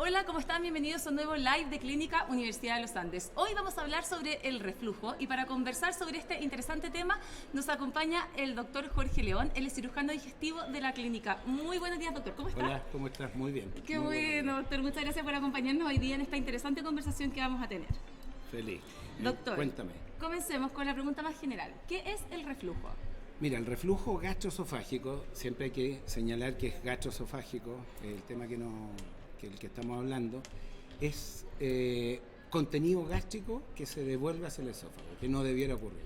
Hola, ¿cómo están? Bienvenidos a un nuevo live de Clínica Universidad de los Andes. Hoy vamos a hablar sobre el reflujo y para conversar sobre este interesante tema nos acompaña el doctor Jorge León, él es cirujano digestivo de la clínica. Muy buenos días, doctor, ¿cómo está? Hola, ¿cómo estás? Muy bien. Qué Muy bueno, doctor, muchas gracias por acompañarnos hoy día en esta interesante conversación que vamos a tener. Feliz. Doctor, Cuéntame. comencemos con la pregunta más general. ¿Qué es el reflujo? Mira, el reflujo gastroesofágico, siempre hay que señalar que es gastroesofágico, el tema que el que estamos hablando, es contenido gástrico que se devuelve hacia el esófago, que no debiera ocurrir.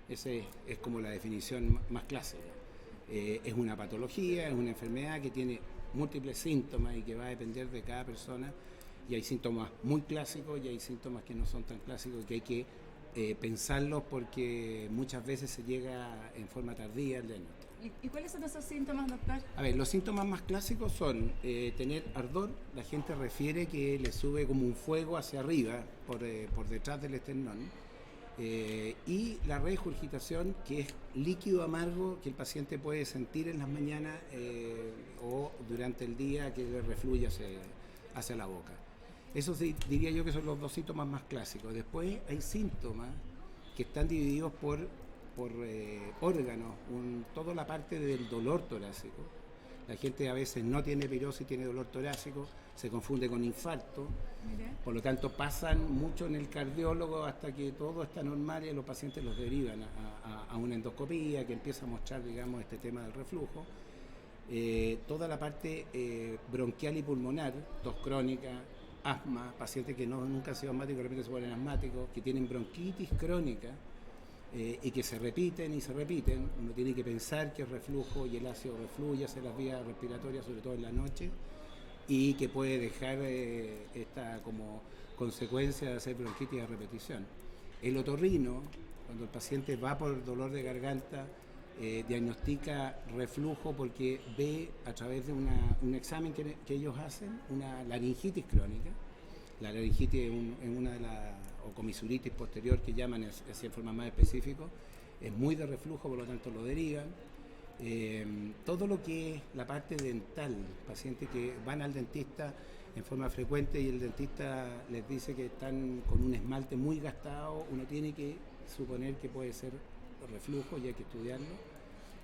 Esa es como la definición más clásica. Es una patología, es una enfermedad que tiene múltiples síntomas y que va a depender de cada persona. Y hay síntomas muy clásicos y hay síntomas que no son tan clásicos y que hay que pensarlos porque muchas veces se llega en forma tardía al diagnóstico. ¿Y cuáles son esos síntomas, doctor? A ver, los síntomas más clásicos son tener ardor, la gente refiere que le sube como un fuego hacia arriba por detrás del esternón, y la regurgitación, que es líquido amargo que el paciente puede sentir en las mañanas o durante el día que le refluye hacia la boca. Eso sí, diría yo que son los dos síntomas más clásicos. Después hay síntomas que están divididos por órganos, toda la parte del dolor torácico. La gente a veces no tiene pirosis, tiene dolor torácico, se confunde con infarto. Mire. Por lo tanto, pasan mucho en el cardiólogo hasta que todo está normal y los pacientes los derivan a una endoscopía que empieza a mostrar, digamos, este tema del reflujo. Toda la parte bronquial y pulmonar, tos crónica, asma, pacientes que nunca han sido asmáticos, de repente se vuelven asmáticos, que tienen bronquitis crónica y que se repiten y se repiten. Uno tiene que pensar que el reflujo y el ácido refluye hacia las vías respiratorias, sobre todo en la noche, y que puede dejar esta como consecuencia de hacer bronquitis a repetición. El otorrino, cuando el paciente va por dolor de garganta, diagnostica reflujo porque ve a través de un examen que ellos hacen una laringitis crónica. La laringitis es una de las, o comisuritis posterior que llaman así en forma más específica, es muy de reflujo, por lo tanto lo derivan. Todo lo que es la parte dental, pacientes que van al dentista en forma frecuente y el dentista les dice que están con un esmalte muy gastado, uno tiene que suponer que puede ser reflujo y hay que estudiarlo.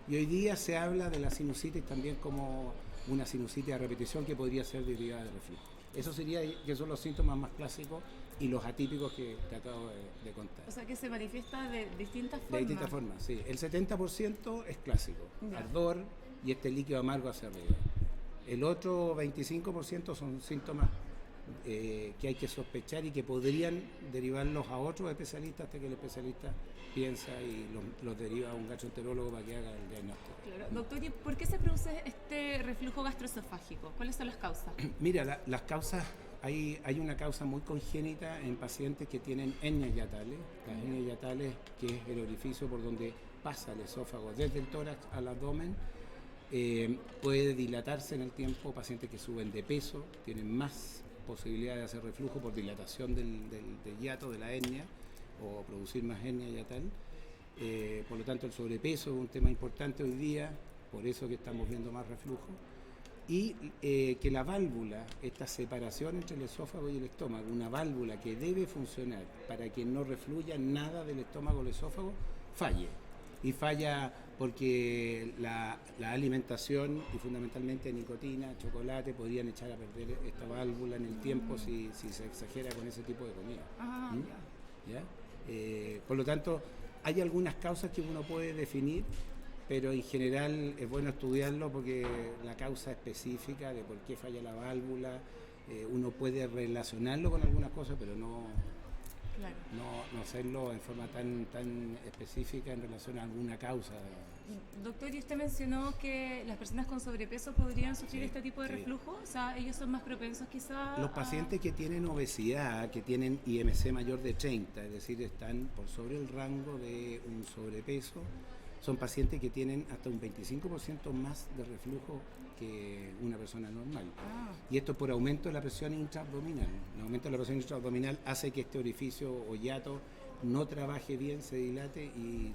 Y hoy día se habla de la sinusitis también como una sinusitis a repetición que podría ser derivada de reflujo. Eso sería que son los síntomas más clásicos y los atípicos que te acabo de contar. O sea, que se manifiesta de distintas formas. De distintas formas, sí. El 70% es clásico, Ya. ardor y este líquido amargo hacia arriba. El otro 25% son síntomas que hay que sospechar y que podrían derivarlos a otros especialistas hasta que el especialista piensa y los deriva a un gastroenterólogo para que haga el diagnóstico. Claro. Doctor, ¿y por qué se produce este reflujo gastroesofágico? ¿Cuáles son las causas? Mira, las causas, hay una causa muy congénita en pacientes que tienen hernias hiatales. Las hernias hiatales, que es el orificio por donde pasa el esófago desde el tórax al abdomen, puede dilatarse en el tiempo. Pacientes que suben de peso tienen más posibilidad de hacer reflujo por dilatación del hiato, de la hernia, o producir más hernia hiatal. Por lo tanto, el sobrepeso es un tema importante hoy día, por eso que estamos viendo más reflujo. Y que la válvula, esta separación entre el esófago y el estómago, una válvula que debe funcionar para que no refluya nada del estómago al esófago, falle. Y falla porque la alimentación y fundamentalmente nicotina, chocolate, podrían echar a perder esta válvula en el tiempo si se exagera con ese tipo de comida. ¿Ya? Por lo tanto, hay algunas causas que uno puede definir, pero en general es bueno estudiarlo porque la causa específica de por qué falla la válvula, uno puede relacionarlo con algunas cosas, pero no hacerlo en forma tan específica en relación a alguna causa. Doctor, y usted mencionó que las personas con sobrepeso podrían sufrir este tipo de sí. reflujo, o sea, ellos son más propensos quizás Los pacientes que tienen obesidad, que tienen IMC mayor de 30, es decir, están por sobre el rango de un sobrepeso, son pacientes que tienen hasta un 25% más de reflujo que una persona normal. Y esto por aumento de la presión intraabdominal. El aumento de la presión intraabdominal hace que este orificio o hiato no trabaje bien, se dilate y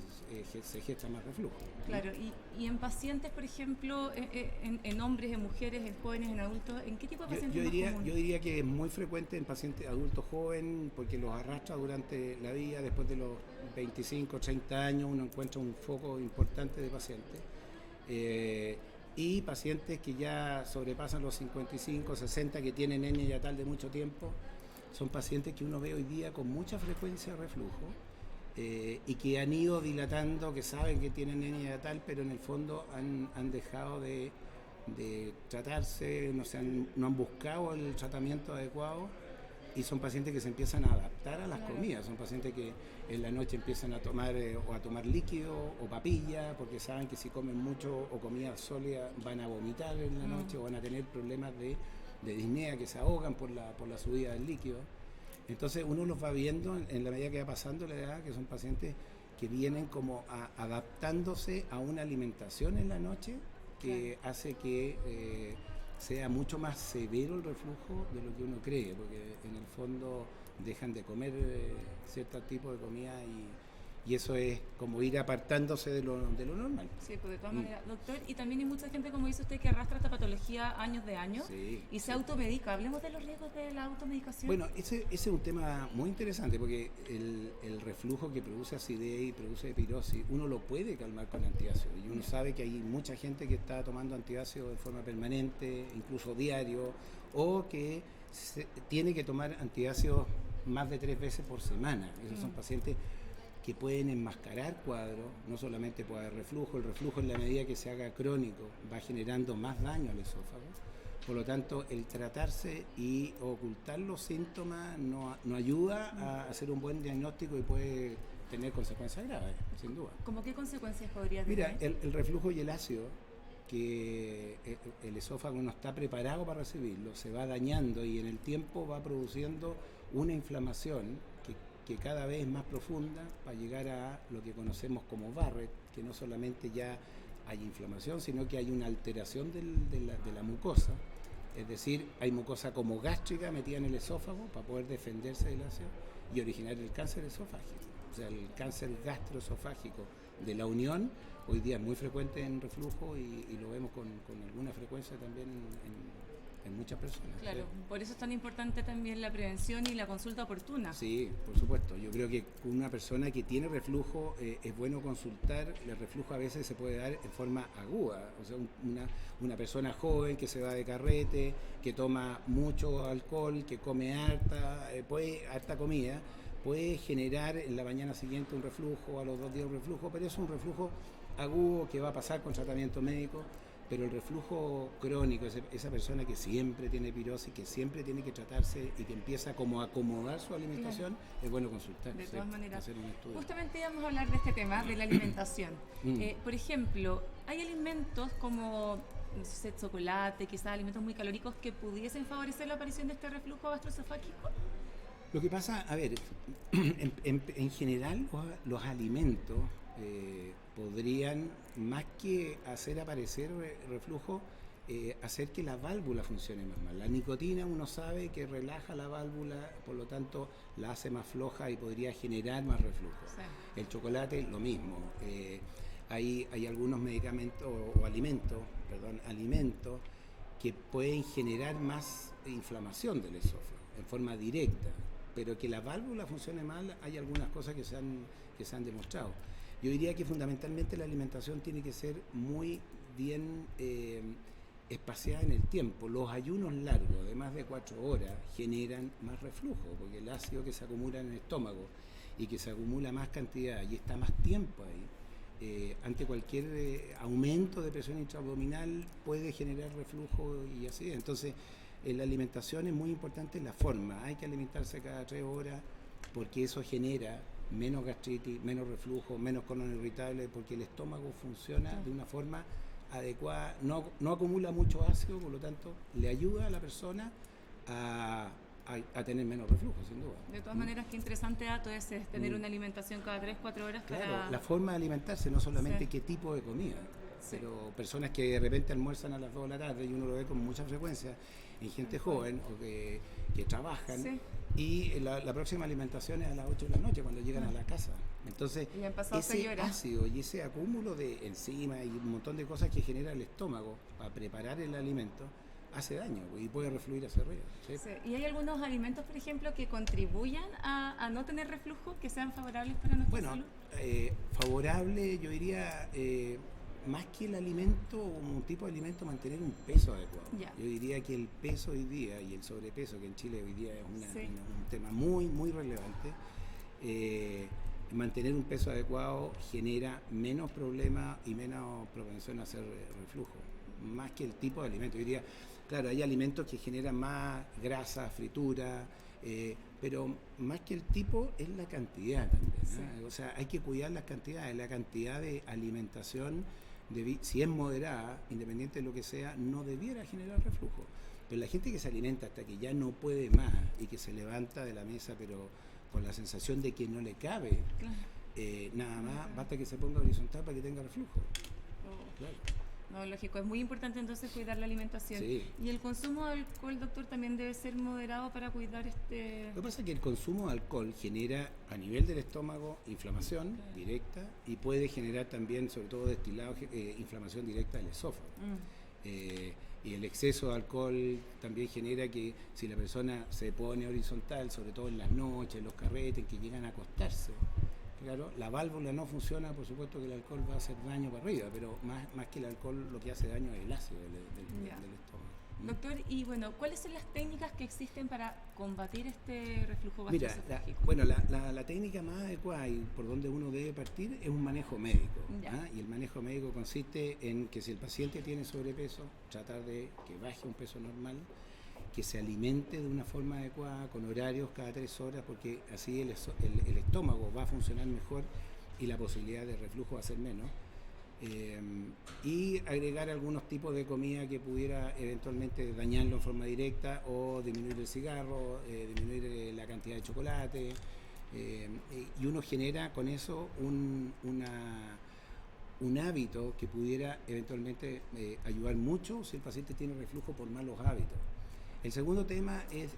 se gesta más reflujo. Claro, y en pacientes, por ejemplo, en hombres, en mujeres, en jóvenes, en adultos, ¿en qué tipo de pacientes es más común? Yo diría que es muy frecuente en pacientes adultos jóvenes porque los arrastra durante la vida. Después de los 25, 30 años uno encuentra un foco importante de pacientes. Y pacientes que ya sobrepasan los 55, 60, que tienen hernia hiatal de mucho tiempo, son pacientes que uno ve hoy día con mucha frecuencia de reflujo y que han ido dilatando, que saben que tienen hernia hiatal, pero en el fondo han dejado de tratarse, no han buscado el tratamiento adecuado y son pacientes que se empiezan a adaptar a las comidas, son pacientes que en la noche empiezan a tomar líquido o papilla porque saben que si comen mucho o comida sólida van a vomitar en la noche o van a tener problemas de disnea, que se ahogan por la subida del líquido. Entonces uno los va viendo en la medida que va pasando la edad, que son pacientes que vienen como adaptándose a una alimentación en la noche que hace que sea mucho más severo el reflujo de lo que uno cree, porque en el fondo dejan de comer cierto tipo de comida y eso es como ir apartándose de lo normal. Sí, pues de todas maneras, doctor, y también hay mucha gente, como dice usted, que arrastra esta patología años de años y se automedica. Hablemos de los riesgos de la automedicación. Bueno, ese es un tema muy interesante porque el reflujo que produce acidez y produce epirosis, uno lo puede calmar con antiácido y uno sabe que hay mucha gente que está tomando antiácido de forma permanente, incluso diario, o que tiene que tomar antiácidos más de 3 veces por semana. Esos son pacientes que pueden enmascarar cuadros, no solamente puede haber reflujo, el reflujo en la medida que se haga crónico va generando más daño al esófago, por lo tanto el tratarse y ocultar los síntomas no ayuda a hacer un buen diagnóstico y puede tener consecuencias graves, sin duda. ¿Cómo qué consecuencias podría tener? Mira, el reflujo y el ácido, que el esófago no está preparado para recibirlo, se va dañando y en el tiempo va produciendo una inflamación que cada vez es más profunda para llegar a lo que conocemos como Barrett, que no solamente ya hay inflamación, sino que hay una alteración de la mucosa, es decir, hay mucosa como gástrica metida en el esófago para poder defenderse del ácido y originar el cáncer esofágico. O sea, el cáncer gastroesofágico de la unión hoy día es muy frecuente en reflujo y lo vemos con alguna frecuencia también en muchas personas. Claro, por eso es tan importante también la prevención y la consulta oportuna. Sí, por supuesto. Yo creo que con una persona que tiene reflujo es bueno consultar. El reflujo a veces se puede dar en forma aguda. O sea, una persona joven que se va de carrete, que toma mucho alcohol, que come harta comida, puede generar en la mañana siguiente un reflujo, a los 2 días un reflujo, pero es un reflujo agudo que va a pasar con tratamiento médico. Pero el reflujo crónico, esa persona que siempre tiene pirosis, que siempre tiene que tratarse y que empieza como a acomodar su alimentación, es bueno consultar. De todas maneras. Hacer un estudio. Justamente íbamos a hablar de este tema, de la alimentación. Por ejemplo, hay alimentos como chocolate, quizás alimentos muy calóricos que pudiesen favorecer la aparición de este reflujo gastroesofágico. Lo que pasa, a ver, en general los alimentos podrían, más que hacer aparecer reflujo, hacer que la válvula funcione más mal. La nicotina uno sabe que relaja la válvula, por lo tanto la hace más floja y podría generar más reflujo. Sí. El chocolate, lo mismo. Hay algunos medicamentos o alimentos que pueden generar más inflamación del esófago en forma directa, pero que la válvula funcione mal, hay algunas cosas que se han demostrado. Yo diría que fundamentalmente la alimentación tiene que ser muy bien espaciada en el tiempo. Los ayunos largos de más de 4 horas generan más reflujo, porque el ácido que se acumula en el estómago y que se acumula más cantidad y está más tiempo ahí, ante cualquier aumento de presión intraabdominal puede generar reflujo y así. Entonces, en la alimentación es muy importante la forma. Hay que alimentarse cada 3 horas porque eso genera menos gastritis, menos reflujo, menos colon irritable, porque el estómago funciona de una forma adecuada, no acumula mucho ácido, por lo tanto le ayuda a la persona a tener menos reflujo, sin duda. De todas maneras, qué interesante dato es tener una alimentación cada 3-4 horas. Claro, la forma de alimentarse, no solamente qué tipo de comida, pero personas que de repente almuerzan a las 2 de la tarde y uno lo ve con mucha frecuencia en gente joven o que trabajan, y la próxima alimentación es a las 8 de la noche, cuando llegan a la casa. Entonces, Y han pasado ese 6 horas. ácido y ese acúmulo de enzimas y un montón de cosas que genera el estómago para preparar el alimento, hace daño y puede refluir hacia arriba. ¿Sí? Sí. ¿Y hay algunos alimentos, por ejemplo, que contribuyan a no tener reflujo, que sean favorables para nuestra Bueno, salud? favorable, yo diría, más que el alimento, un tipo de alimento, mantener un peso adecuado. Ya. Yo diría que el peso hoy día y el sobrepeso, que en Chile hoy día es Sí. un tema muy, muy relevante, mantener un peso adecuado genera menos problemas y menos propensión a hacer reflujo, más que el tipo de alimento. Yo diría, claro, hay alimentos que generan más grasa, fritura, pero más que el tipo es la cantidad también, ¿no? Sí. O sea, hay que cuidar las cantidades, la cantidad de alimentación, si es moderada, independiente de lo que sea, no debiera generar reflujo. Pero la gente que se alimenta hasta que ya no puede más y que se levanta de la mesa, pero con la sensación de que no le cabe, Claro. nada más, basta que se ponga horizontal para que tenga reflujo. Oh. Claro. No, lógico, es muy importante entonces cuidar la alimentación. Sí. Y el consumo de alcohol, doctor, también debe ser moderado para cuidar este... Lo que pasa es que el consumo de alcohol genera a nivel del estómago inflamación Claro. directa y puede generar también, sobre todo destilado, inflamación directa del esófago. Y el exceso de alcohol también genera que si la persona se pone horizontal, sobre todo en las noches, en los carretes, en que llegan a acostarse, claro, la válvula no funciona, por supuesto que el alcohol va a hacer daño para arriba, pero más que el alcohol lo que hace daño es el ácido Ya. del estómago. Doctor, y bueno, ¿cuáles son las técnicas que existen para combatir este reflujo Mira, gastroesofágico? la técnica más adecuada y por donde uno debe partir es un manejo médico. Ya. Y el manejo médico consiste en que si el paciente tiene sobrepeso, tratar de que baje un peso normal, que se alimente de una forma adecuada, con horarios cada 3 horas, porque así el estómago va a funcionar mejor y la posibilidad de reflujo va a ser menos. Y agregar algunos tipos de comida que pudiera eventualmente dañarlo en forma directa o disminuir el cigarro, disminuir la cantidad de chocolate, y uno genera con eso un hábito que pudiera eventualmente ayudar mucho si el paciente tiene reflujo por malos hábitos. El segundo tema es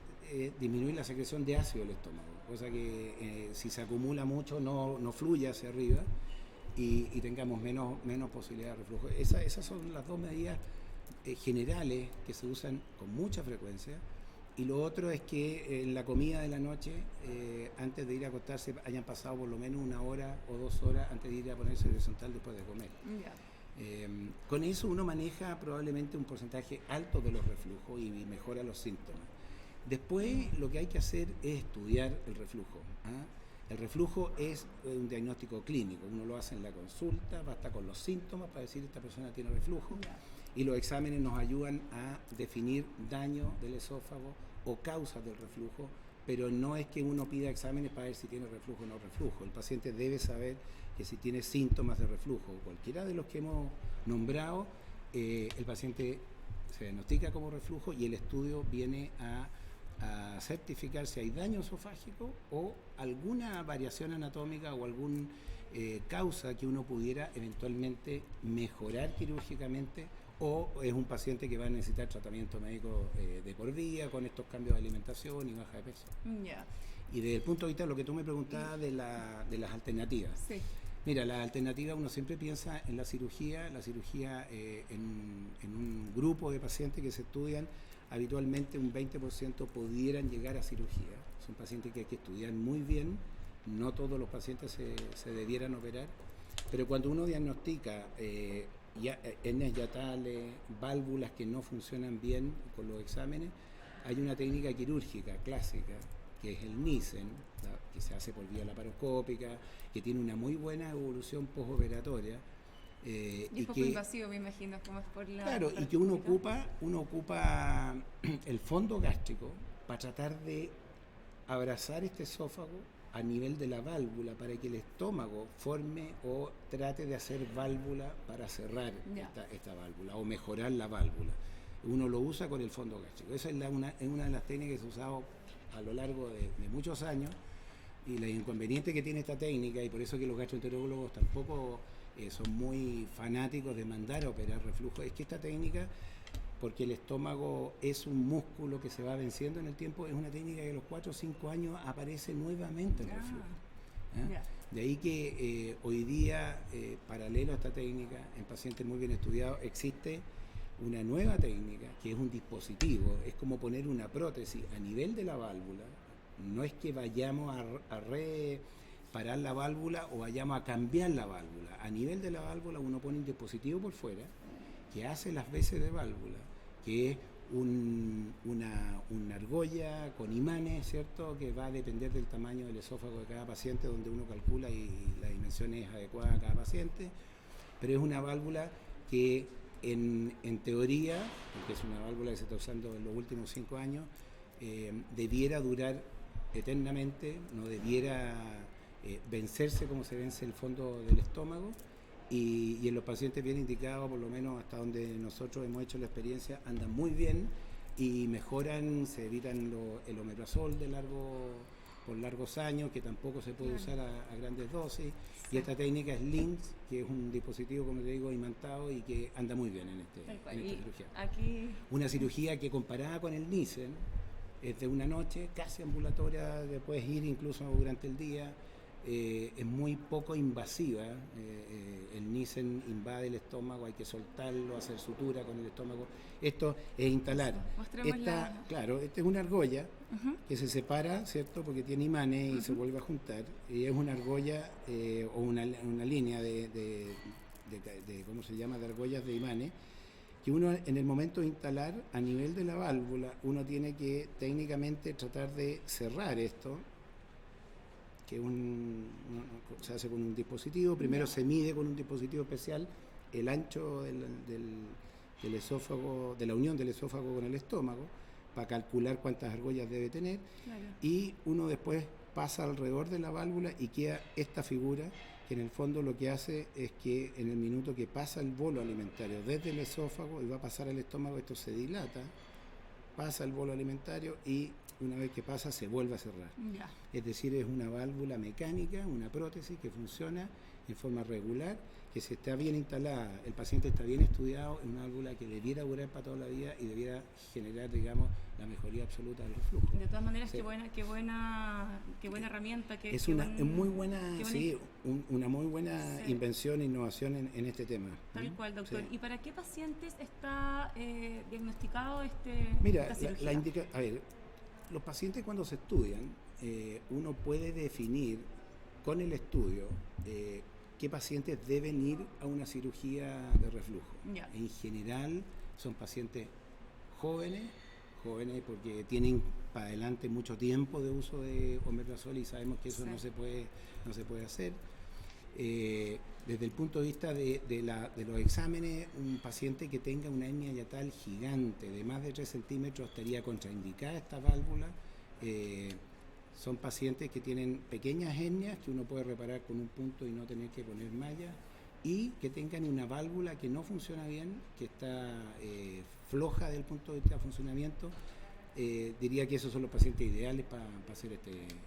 disminuir la secreción de ácido del estómago, cosa que si se acumula mucho no fluya hacia arriba y tengamos menos posibilidad de reflujo. Esas son las dos medidas generales que se usan con mucha frecuencia. Y lo otro es que en la comida de la noche, antes de ir a acostarse, hayan pasado por lo menos 1 hora o 2 horas antes de ir a ponerse horizontal después de comer. Ya. Con eso uno maneja probablemente un porcentaje alto de los reflujos y mejora los síntomas. Después lo que hay que hacer es estudiar el reflujo. El reflujo es un diagnóstico clínico, uno lo hace en la consulta, basta con los síntomas para decir esta persona tiene reflujo, Ya. y los exámenes nos ayudan a definir daño del esófago o causas del reflujo, pero no es que uno pida exámenes para ver si tiene reflujo o no reflujo. El paciente debe saber que si tiene síntomas de reflujo, cualquiera de los que hemos nombrado, el paciente se diagnostica como reflujo y el estudio viene a certificar si hay daño esofágico o alguna variación anatómica o alguna causa que uno pudiera eventualmente mejorar quirúrgicamente, o es un paciente que va a necesitar tratamiento médico de por vida con estos cambios de alimentación y baja de peso. Ya. Y desde el punto de vista de lo que tú me preguntabas de las alternativas. Sí. Mira, la alternativa, uno siempre piensa en la cirugía en un grupo de pacientes que se estudian, habitualmente un 20% pudieran llegar a cirugía. Son pacientes que hay que estudiar muy bien, no todos los pacientes se debieran operar, pero cuando uno diagnostica hernias hiatales, válvulas que no funcionan bien con los exámenes, hay una técnica quirúrgica clásica, que es el Nissen, que se hace por vía laparoscópica, que tiene una muy buena evolución postoperatoria. Y es poco invasivo, me imagino, como es por la... Claro, y que uno ocupa el fondo gástrico para tratar de abrazar este esófago a nivel de la válvula para que el estómago forme o trate de hacer válvula para cerrar esta válvula o mejorar la válvula. Uno lo usa con el fondo gástrico. Esa es una de las técnicas que se ha usado a lo largo de muchos años, y el inconveniente que tiene esta técnica, y por eso que los gastroenterólogos tampoco son muy fanáticos de mandar a operar reflujo, es que esta técnica porque el estómago es un músculo que se va venciendo en el tiempo. Es una técnica que a los 4 o 5 años aparece nuevamente el reflujo. Ya. De ahí que hoy día, paralelo a esta técnica, en pacientes muy bien estudiados, existe una nueva técnica que es un dispositivo, es como poner una prótesis a nivel de la válvula. No es que vayamos a reparar la válvula o vayamos a cambiar la válvula. A nivel de la válvula uno pone un dispositivo por fuera que hace las veces de válvula, que es una argolla con imanes, ¿cierto?, que va a depender del tamaño del esófago de cada paciente, donde uno calcula y la dimensión es adecuada a cada paciente, pero es una válvula que en teoría, porque es una válvula que se está usando en los últimos 5 años, debiera durar eternamente, no debiera vencerse como se vence el fondo del estómago. Y en los pacientes bien indicados, por lo menos hasta donde nosotros hemos hecho la experiencia, andan muy bien y mejoran, se evitan el omeprazol por largos años, que tampoco se puede usar a grandes dosis. Sí. Y esta técnica es LINX, que es un dispositivo, como te digo, imantado y que anda muy bien en esta cirugía. Aquí... Una cirugía que comparada con el Nissen es de una noche, casi ambulatoria, puedes ir incluso durante el día. Es muy poco invasiva. El Nissen invade el estómago, hay que soltarlo, hacer sutura con el estómago. Esto es instalar. Claro, esta es una argolla que se separa, ¿cierto?, porque tiene imanes y se vuelve a juntar. Y es una argolla o una línea de ¿cómo se llama?, de argollas de imanes, que uno en el momento de instalar a nivel de la válvula, uno tiene que técnicamente tratar de cerrar esto, que se hace con un dispositivo. Primero se mide con un dispositivo especial el ancho del esófago, de la unión del esófago con el estómago, para calcular cuántas argollas debe tener. Claro. Y uno después pasa alrededor de la válvula y queda esta figura, que en el fondo lo que hace es que en el minuto que pasa el bolo alimentario desde el esófago y va a pasar al estómago, esto se dilata, pasa el bolo alimentario y una vez que pasa se vuelve a cerrar. Ya. Es decir, es una válvula mecánica, una prótesis que funciona en forma regular, que si está bien instalada, el paciente está bien estudiado, es una válvula que debiera durar para toda la vida y debiera generar, digamos, la mejoría absoluta del reflujo. De todas maneras, sí. qué buena herramienta. Es una muy buena sí. invención e innovación en este tema. Tal cual, doctor. Sí. ¿Y para qué pacientes está diagnosticado Mira, a ver, los pacientes cuando se estudian, uno puede definir con el estudio qué pacientes deben ir a una cirugía de reflujo. Ya. En general son pacientes jóvenes porque tienen para adelante mucho tiempo de uso de omeprazol y sabemos que eso sí. no se puede hacer. Desde el punto de vista de los exámenes, un paciente que tenga una hernia hiatal gigante de más de 3 centímetros estaría contraindicada esta válvula. Son pacientes que tienen pequeñas hernias que uno puede reparar con un punto y no tener que poner mallas, y que tengan una válvula que no funciona bien, que está floja desde el punto de vista de funcionamiento. Diría que esos son los pacientes ideales para hacer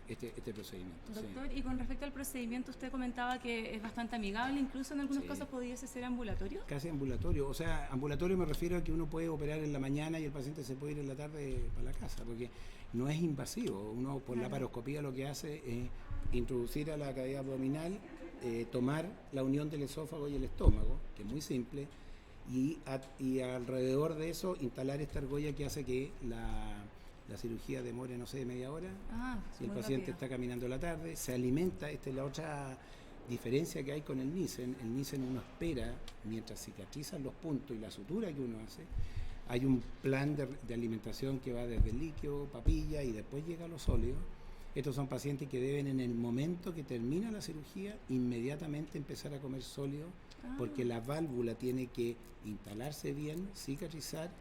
este procedimiento. Doctor, sí. Y con respecto al procedimiento, usted comentaba que es bastante amigable, incluso en algunos sí. casos pudiese ser ambulatorio. Casi ambulatorio, o sea, ambulatorio me refiero a que uno puede operar en la mañana y el paciente se puede ir en la tarde para la casa, porque no es invasivo. Uno por la laparoscopía lo que hace es introducir a la cavidad abdominal, tomar la unión del esófago y el estómago, que es muy simple, y alrededor de eso instalar esta argolla que hace que la cirugía demore, no sé, media hora. Si el paciente rápido. Está caminando la tarde, se alimenta. Esta es la otra diferencia que hay con el Nissen. El Nissen uno espera mientras cicatrizan los puntos y la sutura que uno hace. Hay un plan de alimentación que va desde el líquido, papilla y después llega a los sólidos. Estos son pacientes que deben, en el momento que termina la cirugía, inmediatamente empezar a comer sólido, porque la válvula tiene que instalarse bien, cicatrizar.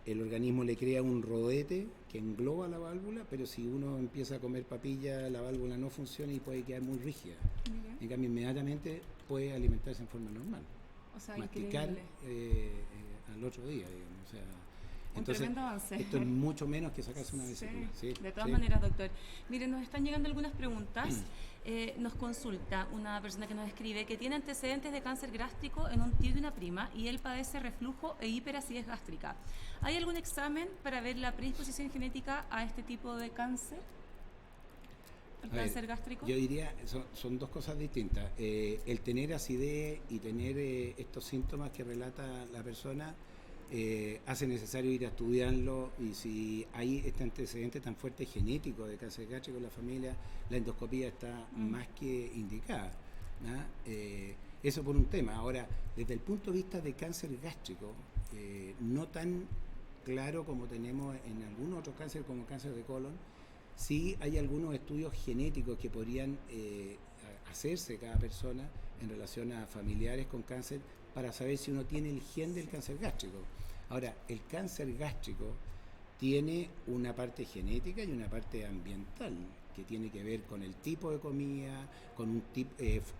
El organismo le crea un rodete que engloba la válvula, pero si uno empieza a comer papilla, la válvula no funciona y puede quedar muy rígida. Okay. En cambio, inmediatamente puede alimentarse en forma normal. O sea, masticar al otro día, digamos. O sea, Un tremendo avance. Esto es mucho menos que sacarse una vesícula. Sí, de todas maneras, doctor. Miren, nos están llegando algunas preguntas. Nos consulta una persona que nos escribe que tiene antecedentes de cáncer gástrico en un tío y una prima y él padece reflujo e hiperacidez gástrica. ¿Hay algún examen para ver la predisposición genética a este tipo de cáncer? ¿El cáncer gástrico? Yo diría, son dos cosas distintas. El tener acidez y tener estos síntomas que relata la persona hace necesario ir a estudiarlo, y si hay este antecedente tan fuerte genético de cáncer gástrico en la familia, la endoscopía está más que indicada, ¿no? Eso por un tema. Ahora, desde el punto de vista de cáncer gástrico, no tan claro como tenemos en algunos otros cánceres como cáncer de colon, sí hay algunos estudios genéticos que podrían hacerse cada persona en relación a familiares con cáncer para saber si uno tiene el gen del cáncer gástrico. Ahora, el cáncer gástrico tiene una parte genética y una parte ambiental, que tiene que ver con el tipo de comida, con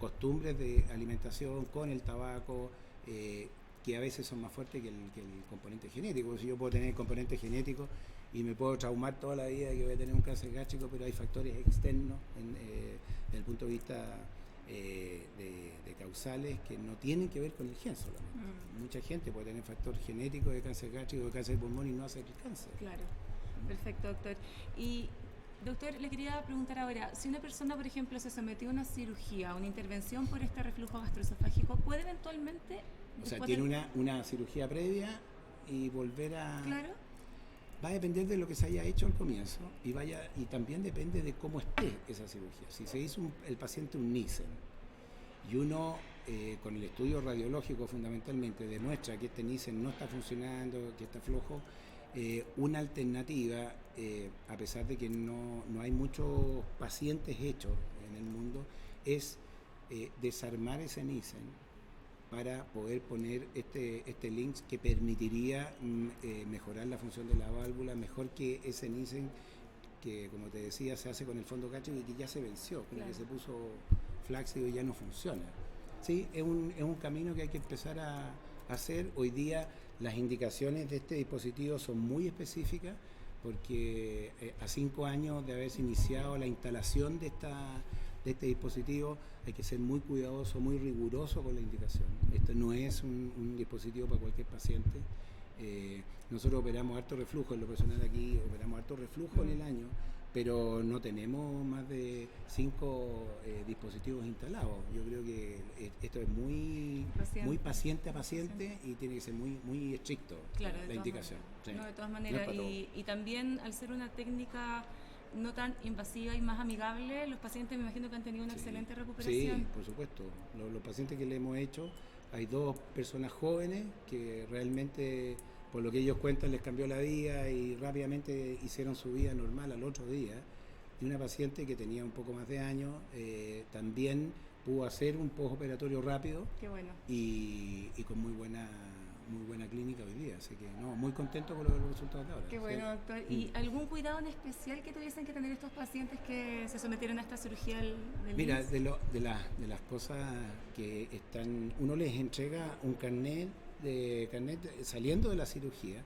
costumbres de alimentación, con el tabaco, que a veces son más fuertes que el componente genético. Si yo puedo tener el componente genético y me puedo traumar toda la vida que voy a tener un cáncer gástrico, pero hay factores externos desde el punto de vista de causales que no tienen que ver con el gen solamente. Mucha gente puede tener factor genético de cáncer gástrico, de cáncer de pulmón y no hacer el cáncer. Claro, perfecto, doctor. Y doctor, le quería preguntar ahora, si una persona, por ejemplo, se sometió a una cirugía, una intervención por este reflujo gastroesofágico, ¿puede eventualmente... O sea, tiene una cirugía previa y volver a... Claro. Va a depender de lo que se haya hecho al comienzo y también depende de cómo esté esa cirugía. Si se hizo el paciente un Nissen y uno con el estudio radiológico fundamentalmente demuestra que este Nissen no está funcionando, que está flojo, una alternativa, a pesar de que no hay muchos pacientes hechos en el mundo, es desarmar ese Nissen para poder poner este link que permitiría mejorar la función de la válvula, mejor que ese Nissen que, como te decía, se hace con el fondo gástrico y que ya se venció, con el que se puso flácido y ya no funciona. Sí, es un camino que hay que empezar a hacer. Hoy día las indicaciones de este dispositivo son muy específicas, porque a 5 años de haberse iniciado la instalación de este dispositivo hay que ser muy cuidadoso, muy riguroso con la indicación. Esto no es un dispositivo para cualquier paciente. Nosotros operamos harto reflujo, en lo personal aquí operamos harto reflujo en el año, pero no tenemos más de 5 dispositivos instalados. Yo creo que esto es muy paciente a paciente y tiene que ser muy estricto, claro, la indicación. Sí. No, de todas maneras, y también al ser una técnica no tan invasiva y más amigable, los pacientes me imagino que han tenido una excelente recuperación. Sí, por supuesto. Los pacientes que le hemos hecho, hay 2 personas jóvenes que realmente, por lo que ellos cuentan, les cambió la vida y rápidamente hicieron su vida normal al otro día. Y una paciente que tenía un poco más de años, también pudo hacer un postoperatorio rápido. Qué bueno. Y con muy buena clínica hoy día, así que muy contento con los resultados de ahora. Qué bueno, doctor. ¿Y algún cuidado en especial que tuviesen que tener estos pacientes que se sometieron a esta cirugía del Mira, de las cosas que están, uno les entrega un carnet saliendo de la cirugía,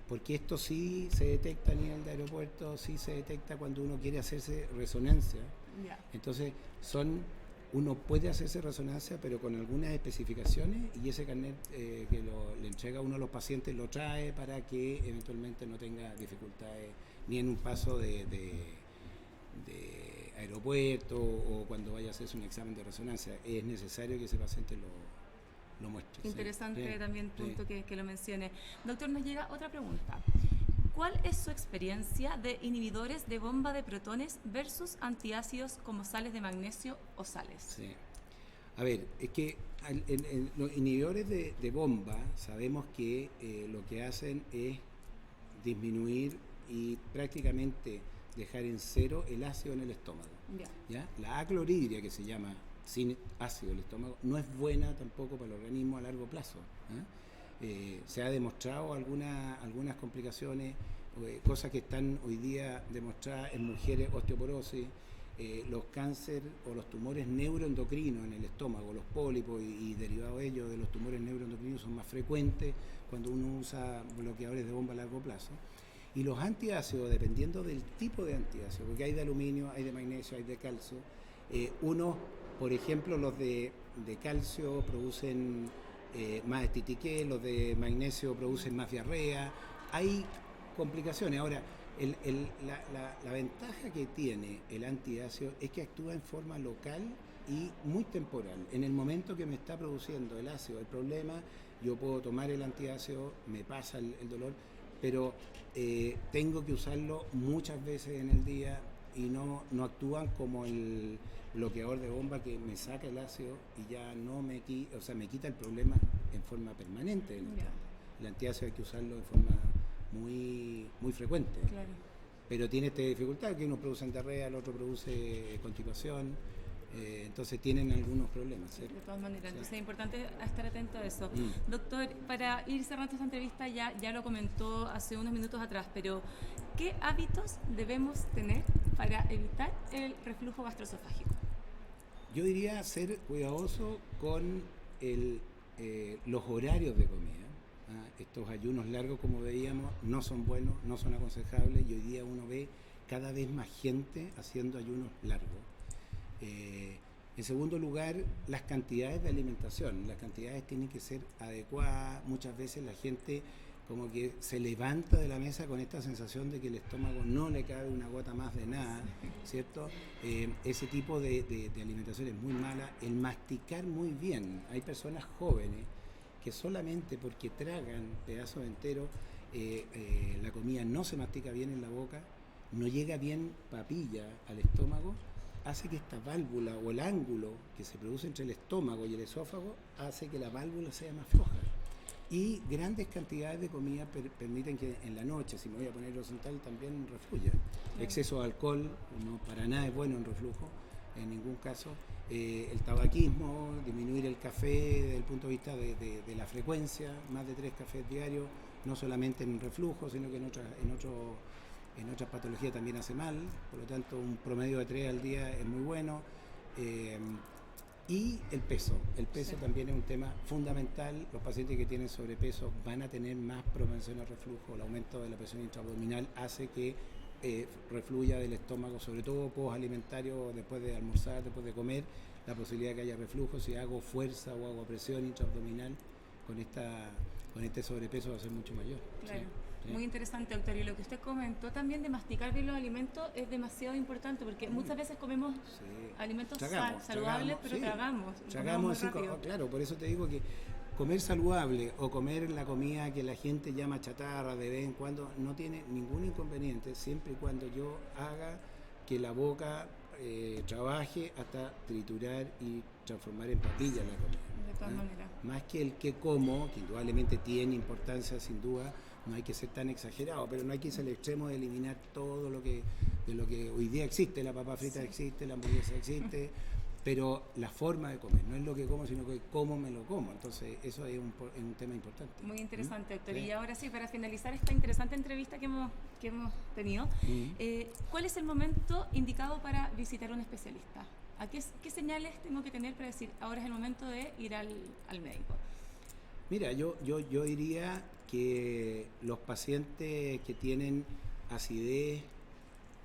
porque esto sí se detecta a nivel de aeropuerto, sí se detecta cuando uno quiere hacerse resonancia. Yeah. Entonces uno puede hacerse resonancia, pero con algunas especificaciones, y ese carnet que le entrega uno a los pacientes lo trae para que eventualmente no tenga dificultades ni en un paso de aeropuerto o cuando vaya a hacerse un examen de resonancia. Es necesario que ese paciente lo muestre. Interesante también punto que lo mencione. Doctor, nos llega otra pregunta. ¿Cuál es su experiencia de inhibidores de bomba de protones versus antiácidos como sales de magnesio o sales? Sí. A ver, es que en los inhibidores de bomba sabemos que lo que hacen es disminuir y prácticamente dejar en cero el ácido en el estómago. ¿Ya? La aclorhidria, que se llama sin ácido el estómago, no es buena tampoco para el organismo a largo plazo. Se ha demostrado algunas complicaciones, cosas que están hoy día demostradas en mujeres, osteoporosis, los cánceres o los tumores neuroendocrinos en el estómago, los pólipos y derivados de ellos de los tumores neuroendocrinos son más frecuentes cuando uno usa bloqueadores de bomba a largo plazo. Y los antiácidos, dependiendo del tipo de antiácido, porque hay de aluminio, hay de magnesio, hay de calcio, unos, por ejemplo, los de calcio producen más estitiqué, los de magnesio producen más diarrea, hay complicaciones. Ahora, la ventaja que tiene el antiácido es que actúa en forma local y muy temporal. En el momento que me está produciendo el ácido, el problema, yo puedo tomar el antiácido, me pasa el dolor, pero tengo que usarlo muchas veces en el día y no actúan como el bloqueador de bomba que me saca el ácido y ya no me quita el problema en forma permanente. El antiácido hay que usarlo de forma muy frecuente. Claro. Pero tiene esta dificultad, que uno produce diarrea, el otro produce constipación, entonces tienen algunos problemas, ¿cierto? De todas maneras, Sí. entonces es importante estar atento a eso. Doctor, para ir cerrando esta entrevista, ya lo comentó hace unos minutos atrás, pero ¿qué hábitos debemos tener para evitar el reflujo gastroesofágico? Yo diría ser cuidadoso con los horarios de comida. Estos ayunos largos, como veíamos, no son buenos, no son aconsejables, y hoy día uno ve cada vez más gente haciendo ayunos largos. En segundo lugar, las cantidades de alimentación. Las cantidades tienen que ser adecuadas. Muchas veces la gente como que se levanta de la mesa con esta sensación de que el estómago no le cabe una gota más de nada, ¿cierto? Ese tipo de alimentación es muy mala. El masticar muy bien. Hay personas jóvenes que solamente porque tragan pedazos enteros, la comida no se mastica bien en la boca, no llega bien papilla al estómago, hace que esta válvula o el ángulo que se produce entre el estómago y el esófago hace que la válvula sea más floja. Y grandes cantidades de comida permiten que en la noche, si me voy a poner horizontal, también refluya. Exceso de alcohol para nada es bueno en reflujo, en ningún caso. El tabaquismo, disminuir el café desde el punto de vista de la frecuencia, más de 3 cafés diarios, no solamente en reflujo, sino que en otras patologías también hace mal, por lo tanto un promedio de 3 al día es muy bueno. Y el peso sí. También es un tema fundamental. Los pacientes que tienen sobrepeso van a tener más propensión al reflujo. El aumento de la presión intraabdominal hace que refluya del estómago, sobre todo posalimentario, después de almorzar, después de comer, la posibilidad de que haya reflujo. Si hago fuerza o hago presión intraabdominal con este sobrepeso va a ser mucho mayor. Claro. Sí. Muy interesante, doctor. Y lo que usted comentó también de masticar bien los alimentos es demasiado importante, porque muchas veces comemos alimentos saludables, pero tragamos así, claro, por eso te digo que comer saludable o comer la comida que la gente llama chatarra de vez en cuando no tiene ningún inconveniente, siempre y cuando yo haga que la boca trabaje hasta triturar y transformar en papilla la comida. De todas maneras. Más que el que como, que indudablemente tiene importancia sin duda, no hay que ser tan exagerado, pero no hay que irse al extremo de eliminar todo de lo que hoy día existe. La papa frita existe, la hamburguesa existe, pero la forma de comer, no es lo que como, sino que cómo me lo como. Entonces eso es un tema importante. Muy interesante, doctor. Sí. Y ahora sí, para finalizar esta interesante entrevista que hemos tenido, ¿cuál es el momento indicado para visitar a un especialista? ¿Qué señales tengo que tener para decir, ahora es el momento de ir al médico? Mira, yo diría que los pacientes que tienen acidez,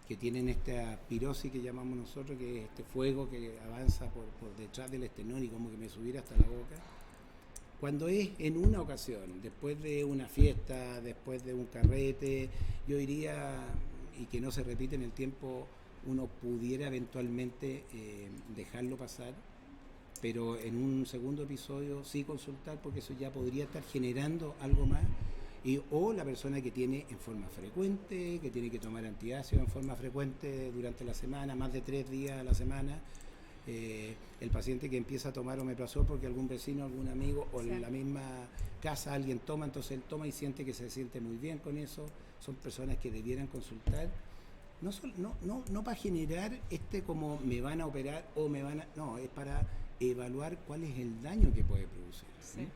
que tienen esta pirosis que llamamos nosotros, que es este fuego que avanza por detrás del esternón y como que me subiera hasta la boca, cuando es en una ocasión, después de una fiesta, después de un carrete, yo diría, y que no se repite en el tiempo, uno pudiera eventualmente dejarlo pasar, pero en un segundo episodio sí consultar, porque eso ya podría estar generando algo más, o la persona que tiene en forma frecuente, que tiene que tomar antiácidos en forma frecuente durante la semana, más de 3 días a la semana, el paciente que empieza a tomar omeprazol porque algún vecino, algún amigo o en la misma casa alguien toma, entonces él toma y siente que se siente muy bien con eso, son personas que debieran consultar. No para generar como me van a operar o no, es para evaluar cuál es el daño que puede producir. Sí.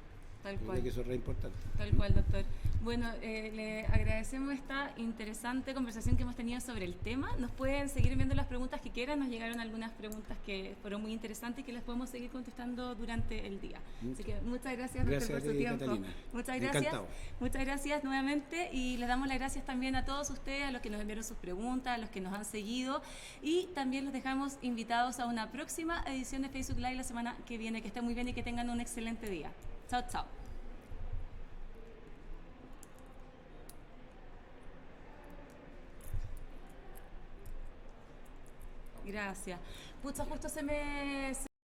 Tal Yo cual. creo que eso es re importante. Tal cual, doctor. Bueno, le agradecemos esta interesante conversación que hemos tenido sobre el tema. Nos pueden seguir viendo las preguntas que quieran. Nos llegaron algunas preguntas que fueron muy interesantes y que las podemos seguir contestando durante el día. Así que muchas gracias, doctor, por su tiempo. Catalina. Muchas gracias. Encantado. Muchas gracias nuevamente y les damos las gracias también a todos ustedes, a los que nos enviaron sus preguntas, a los que nos han seguido y también los dejamos invitados a una próxima edición de Facebook Live la semana que viene. Que estén muy bien y que tengan un excelente día. Chao, chao. Gracias. Pucha, justo se me